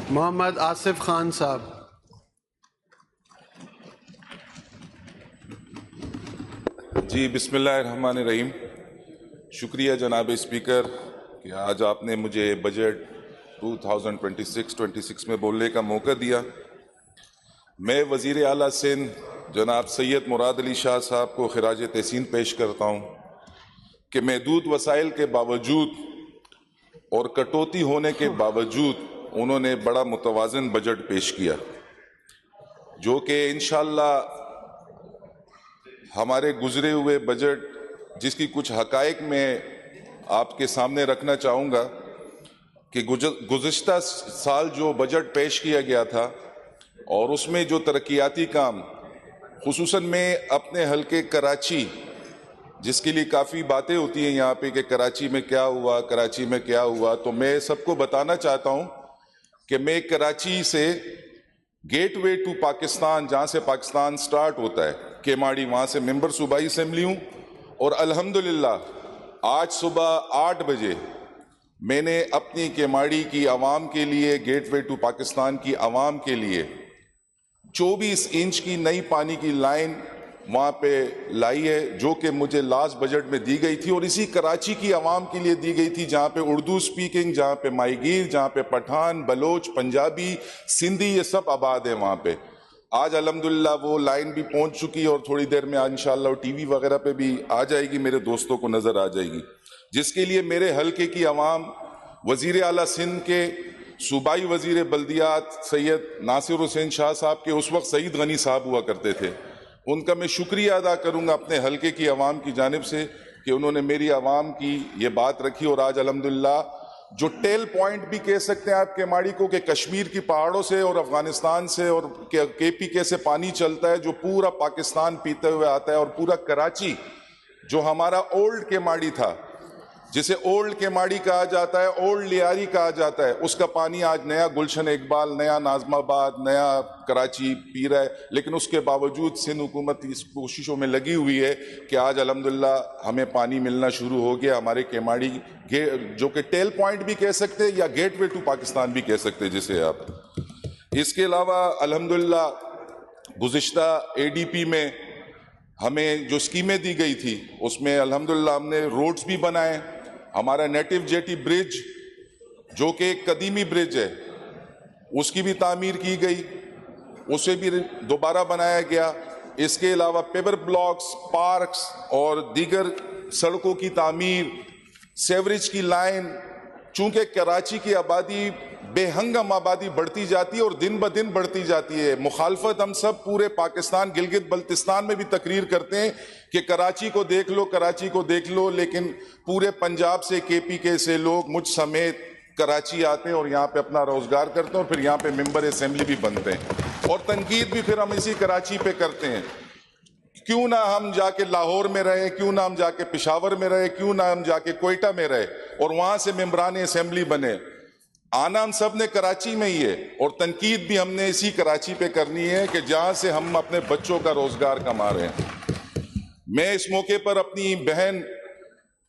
मोहम्मद आसिफ खान साहब। जी, बिस्मिल्लाहिर्रहमानिर्रहीम। शुक्रिया जनाब स्पीकर कि आज आपने मुझे बजट 2026 में बोलने का मौका दिया। मैं वज़ीर आला सिंध जनाब सैयद मुराद अली शाह साहब को खिराज तहसीन पेश करता हूँ कि महदूद वसाइल के बावजूद और कटौती होने के बावजूद उन्होंने बड़ा मुतवाज़न बजट पेश किया, जो कि इंशाअल्लाह हमारे गुजरे हुए बजट जिसकी कुछ हकायक मैं आपके सामने रखना चाहूँगा कि गुज़िश्ता साल जो बजट पेश किया गया था और उसमें जो तरक्याती काम, खुसूसन में अपने हल्के कराची, जिसके लिए काफ़ी बातें होती हैं यहाँ पे कि कराची में क्या हुआ, कराची में क्या हुआ, तो मैं सबको बताना चाहता हूँ कि मैं कराची से गेटवे टू पाकिस्तान, जहाँ से पाकिस्तान स्टार्ट होता है, केमाड़ी, वहाँ से मेंबर सूबाई असेंबली हूँ। और अल्हम्दुलिल्लाह आज सुबह 8 बजे मैंने अपनी केमाड़ी की आवाम के लिए, गेटवे टू पाकिस्तान की आवाम के लिए 24 इंच की नई पानी की लाइन वहाँ पे लाई है, जो कि मुझे लास्ट बजट में दी गई थी और इसी कराची की आवाम के लिए दी गई थी, जहाँ पे उर्दू स्पीकिंग, जहाँ पे माईगीर, जहाँ पे पठान, बलोच, पंजाबी, सिंधी, ये सब आबाद है वहाँ पे। आज अल्हम्दुलिल्लाह वो लाइन भी पहुँच चुकी है और थोड़ी देर में इंशाअल्लाह टीवी वगैरह पे भी आ जाएगी, मेरे दोस्तों को नज़र आ जाएगी, जिसके लिए मेरे हल्के की आवाम वज़ीर आला सिंध के सूबाई वज़ीर बल्दियात सैयद नासिर हुसैन शाह साहब के उस वक्त सईद गनी साहब हुआ करते थे, उनका मैं शुक्रिया अदा करूंगा अपने हल्के की आवाम की जानिब से कि उन्होंने मेरी आवाम की ये बात रखी। और आज अल्हम्दुलिल्लाह जो टेल पॉइंट भी कह सकते हैं आप केमाड़ी को, कि कश्मीर की पहाड़ों से और अफगानिस्तान से और KPK से पानी चलता है, जो पूरा पाकिस्तान पीते हुए आता है, और पूरा कराची जो हमारा ओल्ड केमाड़ी था, जिसे ओल्ड केमाड़ी कहा जाता है, ओल्ड लियारी कहा जाता है, उसका पानी आज नया गुलशन इकबाल, नया नाजमाबाद, नया कराची पी रहा है। लेकिन उसके बावजूद सिंध हुकूमत इस कोशिशों में लगी हुई है कि आज अल्हम्दुलिल्लाह हमें पानी मिलना शुरू हो गया हमारे केमाड़ी, जो कि टेल पॉइंट भी कह सकते हैं या गेटवे टू पाकिस्तान भी कह सकते हैं जिसे आप। इसके अलावा अल्हम्दुलिल्लाह गुज़िश्ता ADP में हमें जो स्कीमें दी गई थी उसमें अल्हम्दुलिल्लाह हमने रोड्स भी बनाए। हमारा नेटिव जेटी ब्रिज, जो कि एक कदीमी ब्रिज है, उसकी भी तामीर की गई, उसे भी दोबारा बनाया गया। इसके अलावा पेवर ब्लॉक्स, पार्क्स और दीगर सड़कों की तामीर, सेवरेज की लाइन, चूंकि कराची की आबादी बेहंगम आबादी बढ़ती जाती है और दिन ब दिन बढ़ती जाती है। मुखालफत हम सब पूरे पाकिस्तान, गिलगित बल्तिस्तान में भी तकरीर करते हैं कि कराची को देख लो, कराची को देख लो, लेकिन पूरे पंजाब से, KPK से लोग मुझ समेत कराची आते हैं और यहाँ पे अपना रोजगार करते हैं और फिर यहाँ पे मेंबर असेंबली भी बनते हैं। और तनकीद भी फिर हम इसी कराची पे करते हैं, क्यों ना हम जाके लाहौर में रहे, क्यों ना हम जाके पेशावर में रहे, क्यों ना हम जाके कोयटा में रहे और वहां से मेंबरान असेंबली बने। आना हम सब ने कराची में ही है और तनकीद भी हमने इसी कराची पे करनी है कि जहां से हम अपने बच्चों का रोजगार कमा रहे हैं। मैं इस मौके पर अपनी बहन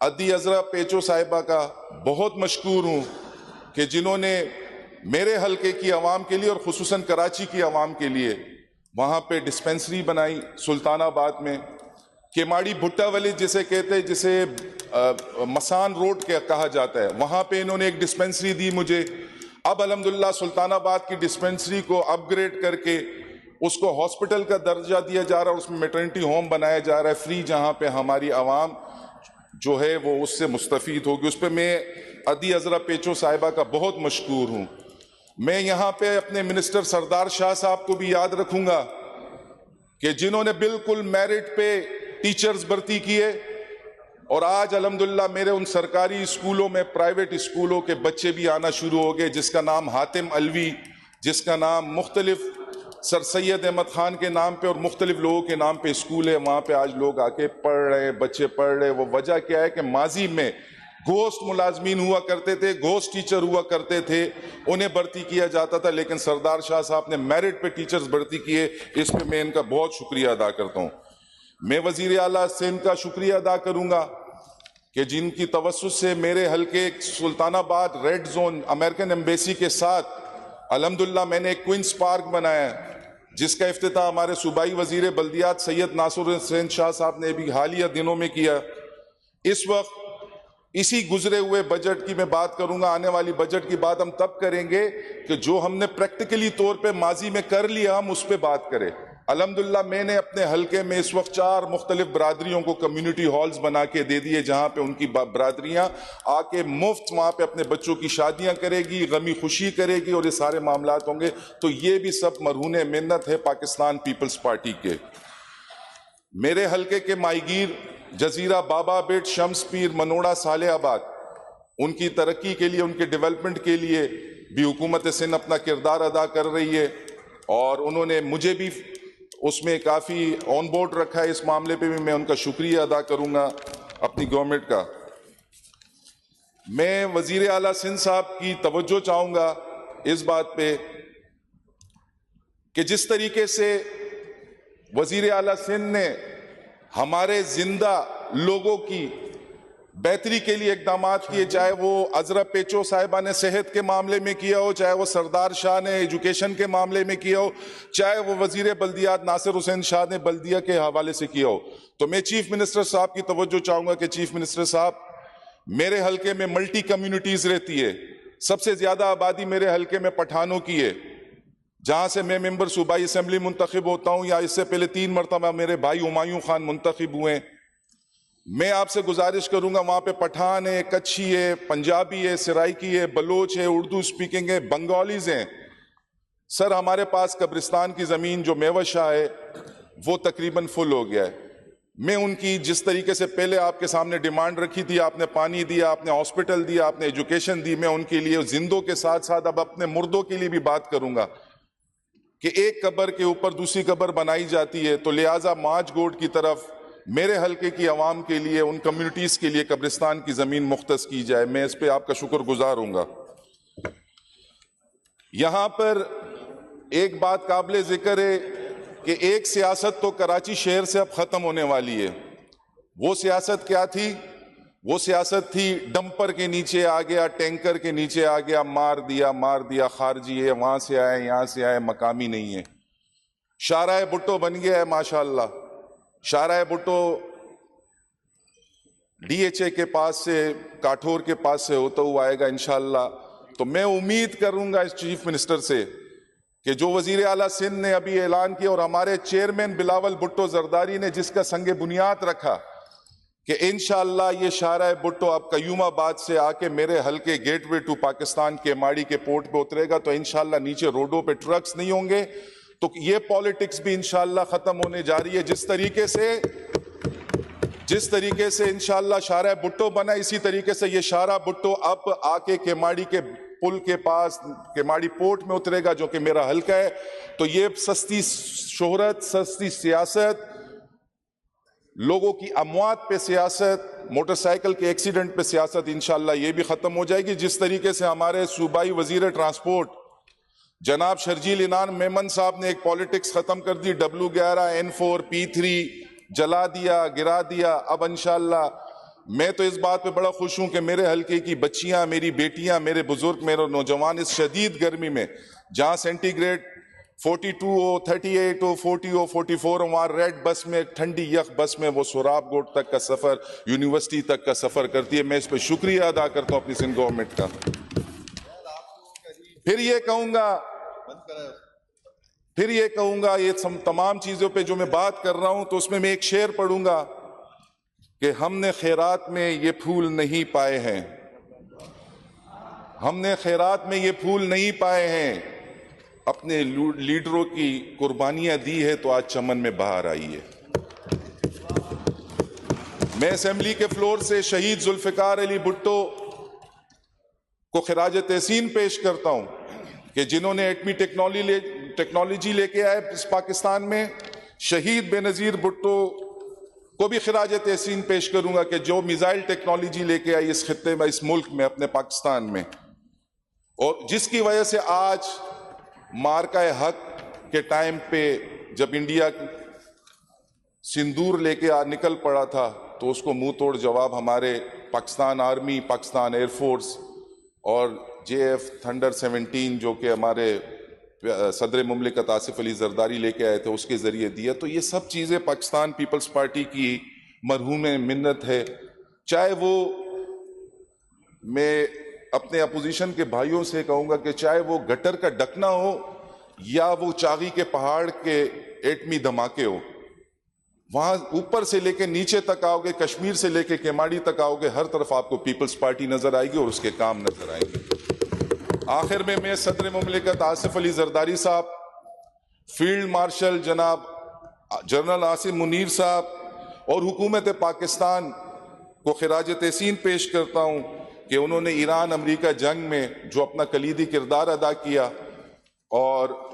अदी अजरा पेचो साहिबा का बहुत मशकूर हूं कि जिन्होंने मेरे हल्के की आवाम के लिए और खुसूसन कराची की आवाम के लिए वहाँ पे डिस्पेंसरी बनाई सुल्तानाबाद में। केमाड़ी भुट्टा वाली जिसे कहते हैं, जिसे मसान रोड के कहा जाता है, वहाँ पे इन्होंने एक डिस्पेंसरी दी मुझे। अब अल्हम्दुलिल्लाह सुल्तानाबाद की डिस्पेंसरी को अपग्रेड करके उसको हॉस्पिटल का दर्जा दिया जा रहा है, उसमें मैटरनिटी होम बनाया जा रहा है फ्री, जहाँ पे हमारी आवाम जो है वो उससे मुस्तफ़ीद होगी। उस पर मैं अदी अजरा पेचो साहिबा का बहुत मशकूर हूँ। मैं यहाँ पे अपने मिनिस्टर सरदार शाह साहब को भी याद रखूंगा कि जिन्होंने बिल्कुल मेरिट पे टीचर्स भर्ती किए और आज अल्हम्दुलिल्लाह मेरे उन सरकारी स्कूलों में प्राइवेट स्कूलों के बच्चे भी आना शुरू हो गए, जिसका नाम हातिम अलवी, जिसका नाम मुख्तलिफ सर सैयद अहमद खान के नाम पे और मुख्तलिफ लोगों के नाम पे स्कूल है। वहाँ पे आज लोग आके पढ़ रहे हैं, बच्चे पढ़ रहे हैं। वो वजह क्या है कि माजी में घोस्ट मुलाजमीन हुआ करते थे, घोस्ट टीचर हुआ करते थे, उन्हें भर्ती किया जाता था, लेकिन सरदार शाह साहब ने मेरिट पे टीचर्स भर्ती किए। इस पे मैं इनका बहुत शुक्रिया अदा करता हूँ। मैं वजीर आला सिंध का शुक्रिया अदा करूंगा कि जिनकी तवस्सुस से मेरे हल्के Sultanabad red zone American embassy के साथ अल्हम्दुलिल्लाह मैंने एक क्वींस पार्क बनाया है जिसका इफ्तिताह हमारे सूबाई वजीर बल्दियात सैयद नासिर हुसैन शाह साहब ने भी हालिया दिनों में किया। इस वक्त इसी गुजरे हुए बजट की मैं बात करूंगा। आने वाली बजट की बात हम तब करेंगे कि जो हमने प्रैक्टिकली तौर पे माजी में कर लिया हम उस पर बात करें। अल्हम्दुलिल्लाह मैंने अपने हलके में इस वक्त 4 मुख्तलिफ बरादरियों को कम्युनिटी हॉल्स बना के दे दिए जहां पे उनकी बरादरियां आके मुफ्त वहां पे अपने बच्चों की शादियां करेगी, गमी खुशी करेगी और ये सारे मामलात होंगे। तो ये भी सब मरहून मिन्नत है पाकिस्तान पीपल्स पार्टी के। मेरे हलके के माईगीर, जजीरा, बाबा बेट, शम्स पीर, मनोड़ा, सालेहाबाद, उनकी तरक्की के लिए, उनके डेवलपमेंट के लिए भी हुकूमत सिंध अपना किरदार अदा कर रही है और उन्होंने मुझे भी उसमें काफ़ी ऑन बोर्ड रखा है। इस मामले पे भी मैं उनका शुक्रिया अदा करूंगा अपनी गवर्नमेंट का। मैं वजीर आला सिंध साहब की तवज्जो चाहूंगा इस बात पे कि जिस तरीके से वजीर आला सिंध ने हमारे जिंदा लोगों की बेहतरी के लिए इकदामात किए, चाहे वो अजरा पेचो साहिबा ने सेहत के मामले में किया हो, चाहे वो सरदार शाह ने एजुकेशन के मामले में किया हो, चाहे वो वजीर बल्दियात नासिर हुसैन शाह ने बल्दिया के हवाले से किया हो। तो मैं चीफ मिनिस्टर साहब की तवज्जो चाहूंगा कि चीफ मिनिस्टर साहब, मेरे हलके में मल्टी कम्युनिटीज रहती है। सबसे ज्यादा आबादी मेरे हलके में पठानों की है, जहां से मैं मेंबर सूबाई असेंबली मुंतखब होता हूं, या इससे पहले 3 मरतबा मेरे भाई हुमायूं खान मुंतखब हुए। मैं आपसे गुजारिश करूंगा, वहां पे पठान है, कच्छी है, पंजाबी है, सराइकी है, बलोच है, उर्दू स्पीकिंग है, बंगालीज हैं। सर हमारे पास कब्रिस्तान की जमीन जो मेवशा है वो तकरीबन फुल हो गया है। मैं उनकी जिस तरीके से पहले आपके सामने डिमांड रखी थी, आपने पानी दिया, आपने हॉस्पिटल दिया, आपने एजुकेशन दी, मैं उनके लिए जिंदों के साथ साथ अब अपने मुर्दों के लिए भी बात करूंगा कि एक कब्र के ऊपर दूसरी कब्र बनाई जाती है। तो लिहाजा माज गोड की तरफ मेरे हलके की आवाम के लिए, उन कम्युनिटीज के लिए कब्रिस्तान की जमीन मुख्तस की जाए। मैं इस पे आपका शुक्रगुजार हूंगा। यहां पर एक बात काबिल जिक्र है कि एक सियासत तो कराची शहर से अब खत्म होने वाली है। वो सियासत क्या थी? वो सियासत थी डंपर के नीचे आ गया, टैंकर के नीचे आ गया, मार दिया, खारजी है, वहां से आए, यहां से आए, मकामी नहीं है। शाहराह भुट्टो बन गया है माशाअल्लाह। शाहराह भुट्टो डीएचए के पास से, काठौर के पास से होता हुआ आएगा इंशाअल्लाह। तो मैं उम्मीद करूंगा इस चीफ मिनिस्टर से कि जो वजीर आला सिंध ने अभी ऐलान किया और हमारे चेयरमैन बिलावल भुट्टो जरदारी ने जिसका संगे बुनियाद रखा कि इंशाअल्लाह ये शाहराह भुट्टो अब कयूमाबाद से आके मेरे हल्के गेटवे टू पाकिस्तान के माड़ी के पोर्ट पे उतरेगा, तो इंशाअल्लाह नीचे रोडों पे ट्रक्स नहीं होंगे। तो ये पॉलिटिक्स भी इंशाअल्लाह खत्म होने जा रही है। जिस तरीके से इंशाअल्लाह शाहराह भुट्टो बना, इसी तरीके से ये शाहराह भुट्टो अब आके केमाड़ी के पुल के पास केमाड़ी पोर्ट में उतरेगा, जो कि मेरा हल्का है। तो ये सस्ती शोहरत, सस्ती सियासत, लोगों की अमवात पे सियासत, मोटरसाइकिल के एक्सीडेंट पे सियासत, इंशाअल्लाह ये भी खत्म हो जाएगी। जिस तरीके से हमारे सूबाई वजीर ट्रांसपोर्ट जनाब शर्जील इनान मेमन साहब ने एक पॉलिटिक्स खत्म कर दी, W11, N4, P3 जला दिया, गिरा दिया। अब इंशाअल्लाह मैं तो इस बात पे बड़ा खुश हूं कि मेरे हल्के की बच्चियां, मेरी बेटियां, मेरे बुजुर्ग, मेरे नौजवान इस शदीद गर्मी में, जहां सेंटीग्रेड 42 हो, 38 हो, 40 हो, 44 हो, वहां रेड बस में, ठंडी यख बस में वो सोराब गोट तक का सफर, यूनिवर्सिटी तक का सफर करती है। मैं इस पर शुक्रिया अदा करता हूं अपनी सिंध गवर्नमेंट का। फिर ये कहूंगा ये तमाम चीजों पे जो मैं बात कर रहा हूं, तो उसमें मैं एक शेर पढ़ूंगा कि हमने खैरात में ये फूल नहीं पाए हैं, हमने खैरात में ये फूल नहीं पाए हैं, अपने लीडरों की कुर्बानियां दी है तो आज चमन में बाहर आई है। मैं असेंबली के फ्लोर से शहीद जुल्फिकार अली भुट्टो को खिराज तहसीन पेश करता हूं कि जिन्होंने एटमी टेक्नोलॉजी लेके आए इस पाकिस्तान में। शहीद बेनजीर भुट्टो को भी खिराज तहसीन पेश करूंगा कि जो मिसाइल टेक्नोलॉजी लेके आई इस खित्ते में, इस मुल्क में, अपने पाकिस्तान में, और जिसकी वजह से आज मार्का हक के टाइम पे जब इंडिया सिंदूर लेके निकल पड़ा था, तो उसको मुंह तोड़ जवाब हमारे पाकिस्तान आर्मी, पाकिस्तान एयरफोर्स और JF थंडर 17 जो कि हमारे सदर मुमलिकत आसिफ अली जरदारी लेके आए थे, उसके जरिए दिया। तो ये सब चीज़ें पाकिस्तान पीपल्स पार्टी की मरहूम मिन्नत है। चाहे वो, मैं अपने अपोजिशन के भाइयों से कहूँगा कि चाहे वो गटर का ढकना हो या वो चागी के पहाड़ के एटमी धमाके हो, वहां ऊपर से लेके नीचे तक आओगे, कश्मीर से लेके केमाड़ी तक आओगे, हर तरफ आपको पीपल्स पार्टी नजर आएगी और उसके काम नजर आएंगे। आखिर में मैं सदर मुमलिकत आसिफ अली जरदारी साहब, फील्ड मार्शल जनाब जनरल आसिम मुनीर साहब और हुकूमत पाकिस्तान को खिराज तहसीन पेश करता हूं कि उन्होंने ईरान अमेरिका जंग में जो अपना कलीदी किरदार अदा किया और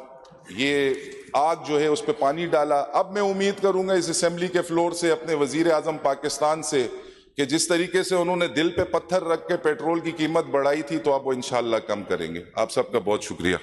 ये आग जो है उस पर पानी डाला। अब मैं उम्मीद करूंगा इस असेंबली के फ्लोर से अपने वजीर आजम पाकिस्तान से कि जिस तरीके से उन्होंने दिल पे पत्थर रख के पेट्रोल की कीमत बढ़ाई थी, तो अब वो इंशाअल्लाह कम करेंगे। आप सबका बहुत शुक्रिया।